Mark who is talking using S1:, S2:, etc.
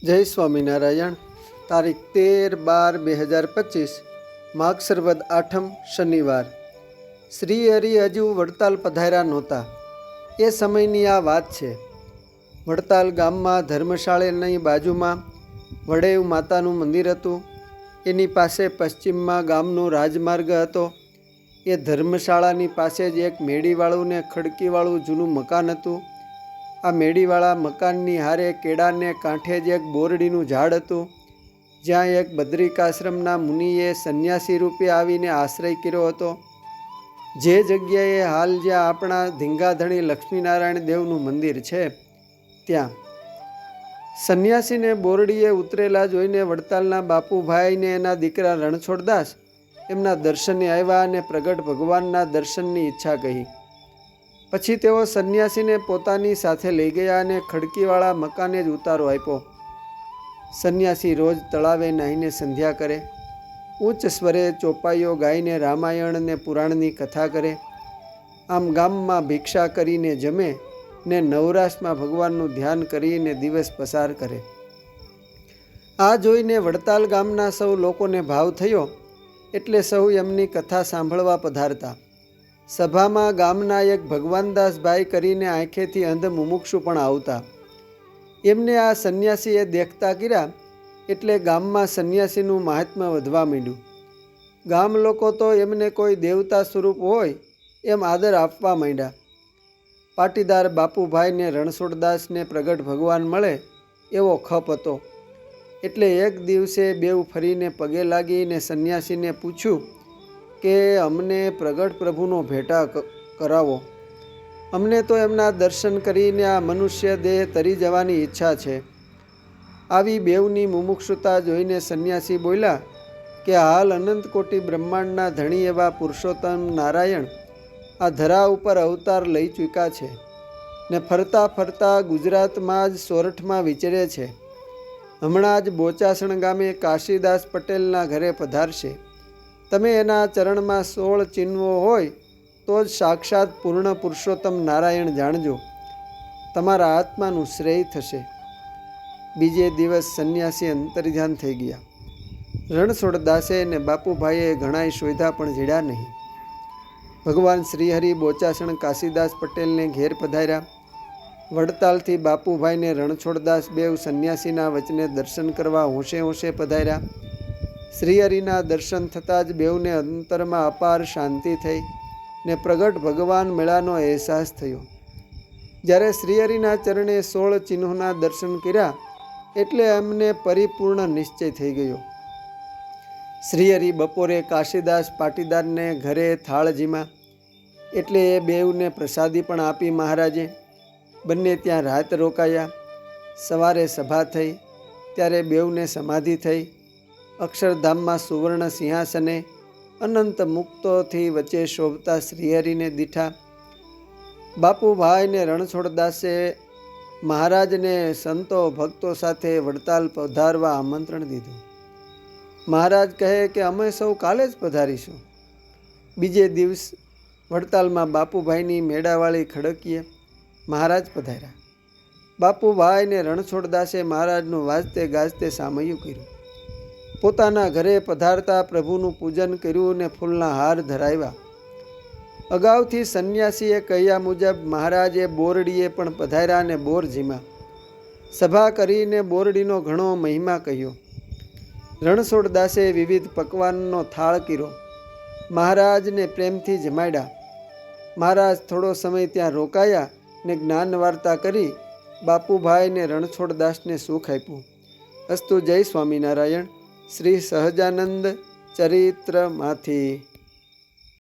S1: જય સ્વામિનારાયણ। તારીખ 13/12/2025 માગસર વદ આઠમ શનિવાર। શ્રી હરિ હજુ વડતાલ પધાર્યા નહોતા એ સમયની આ વાત છે। વડતાલ ગામમાં ધર્મશાળાની બાજુમાં વડેવ માતાનું મંદિર હતું। એની પાસે પશ્ચિમમાં ગામનો રાજમાર્ગ હતો। એ ધર્મશાળાની પાસે જ એક મેડીવાળું ને ખડકીવાળું જૂનું મકાન હતું। આ મેડીવાળા મકાનની હારે કેળાને કાંઠે જ એક બોરડીનું ઝાડ હતું, જ્યાં એક બદ્રિકાશ્રમના મુનિએ સંન્યાસી રૂપે આવીને આશ્રય કર્યો હતો। જે જગ્યાએ હાલ જ્યાં આપણા ધીંગાધણી લક્ષ્મીનારાયણ દેવનું મંદિર છે, ત્યાં સંન્યાસીને બોરડીએ ઉતરેલા જોઈને વડતાલના બાપુભાઈને એના દીકરા રણછોડદાસ એમના દર્શને આવ્યા અને પ્રગટ ભગવાનના દર્શનની ઈચ્છા કહી। પછી તેઓ સંન્યાસીને પોતાની સાથે લઈ ગયા અને ખડકીવાળા મકાને જ ઉતારો આપ્યો। સંન્યાસી રોજ તળાવે નાહીને સંધ્યા કરે, ઉચ્ચ સ્વરે ચોપાઈઓ ગાઈને રામાયણ અને પુરાણની કથા કરે, આમ ગામમાં ભિક્ષા કરીને જમે ને નવરાશમાં ભગવાનનું ધ્યાન કરીને દિવસ પસાર કરે। આ જોઈને વડતાલ ગામના સૌ લોકોને ભાવ થયો, એટલે સૌ એમની કથા સાંભળવા પધારતા। સભામાં ગામના એક ભગવાનદાસભાઈ કરીને આંખેથી અંધ મુમુક્ષુ પણ આવતા। એમને આ સંન્યાસીએ દેખતા કર્યા એટલે ગામમાં સંન્યાસીનું મહાત્મ્ય વધવા માંડ્યું। ગામ લોકો તો એમને કોઈ દેવતા સ્વરૂપ હોય એમ આદર આપવા માંડ્યા। પાટીદાર બાપુભાઈને રણછોડદાસને પ્રગટ ભગવાન મળે એવો ખપ હતો, એટલે એક દિવસે બેઉ ફરીને પગે લાગીને સંન્યાસીને પૂછ્યું કે અમને પ્રગટ પ્રભુનો ભેટા કરાવો। અમને તો એમના દર્શન કરીને આ મનુષ્ય દેહ તરી જવાની ઈચ્છા છે। આવી બેઉની મુમુક્ષુતા જોઈને સંન્યાસી બોલ્યા કે હાલ અનંત કોટી બ્રહ્માંડના ધણી એવા પુરુષોત્તમ નારાયણ આ ધરા ઉપર અવતાર લઈ ચૂક્યા છે ને ફરતા ફરતા ગુજરાતમાં જ સોરઠમાં વિચરે છે। હમણાં જ બોચાસણ ગામે કાશીદાસ પટેલના ઘરે પધારશે। તમે એના ચરણમાં 16 ચિહ્નો હોય તો જ સાક્ષાત પૂર્ણ પુરુષોત્તમ નારાયણ જાણજો, તમારા આત્માનું શ્રેય થશે। બીજે દિવસ સંન્યાસી અંતર્ધ્યાન થઈ ગયા। રણછોડદાસે અને બાપુભાઈએ ઘણાય શોધ્યા પણ જડ્યા નહીં। ભગવાન શ્રીહરિ બોચાસણ કાશીદાસ પટેલને ઘેર પધાર્યા। વડતાલથી બાપુભાઈને રણછોડદાસ બેવ સંન્યાસીના વચને દર્શન કરવા હોંશે હોંશે પધાર્યા। શ્રીહરિના દર્શન થતાં જ બેઉને અંતરમાં અપાર શાંતિ થઈ ને પ્રગટ ભગવાન મેળાનો અહેસાસ થયો। જ્યારે શ્રીહરિના ચરણે 16 ચિહ્નોના દર્શન કર્યા એટલે એમને પરિપૂર્ણ નિશ્ચય થઈ ગયો। શ્રીહરિ બપોરે કાશીદાસ પાટીદારને ઘરે થાળ જીમા, એટલે એ બેઉને પ્રસાદી પણ આપી મહારાજે। બંને ત્યાં રાત રોકાયા। સવારે સભા થઈ ત્યારે બેઉને સમાધિ થઈ। અક્ષરધામમાં સુવર્ણ સિંહાસને અનંત મુક્તોથી વચ્ચે શોભતા શ્રીહરિને દીઠા। બાપુભાઈને રણછોડદાસે મહારાજને સંતો ભક્તો સાથે વડતાલ પધારવા આમંત્રણ દીધું। મહારાજ કહે કે અમે સૌ કાલે જ પધારીશું। બીજે દિવસ વડતાલમાં બાપુભાઈની મેળાવાળી ખડકીએ મહારાજ પધાર્યા। બાપુભાઈને રણછોડદાસે મહારાજનું વાજતે ગાજતે સામૈયું કર્યું। પોતાના ઘરે પધારતા પ્રભુનું પૂજન કર્યું ને ફૂલના હાર ધરાવ્યા। અગાઉથી સંન્યાસીએ કહ્યા મુજબ મહારાજે બોરડીએ પણ પધાર્યા અને બોર જીમા। સભા કરીને બોરડીનો ઘણો મહિમા કહ્યો। રણછોડદાસે વિવિધ પકવાનનો થાળ કર્યો। મહારાજને પ્રેમથી જમાડ્યા। મહારાજ થોડો સમય ત્યાં રોકાયા ને જ્ઞાન વાર્તા કરી બાપુભાઈને રણછોડદાસને સુખ આપ્યું। અસ્તુ જય સ્વામિનારાયણ। શ્રી સહજાનંદ ચરિત્રમાંથી।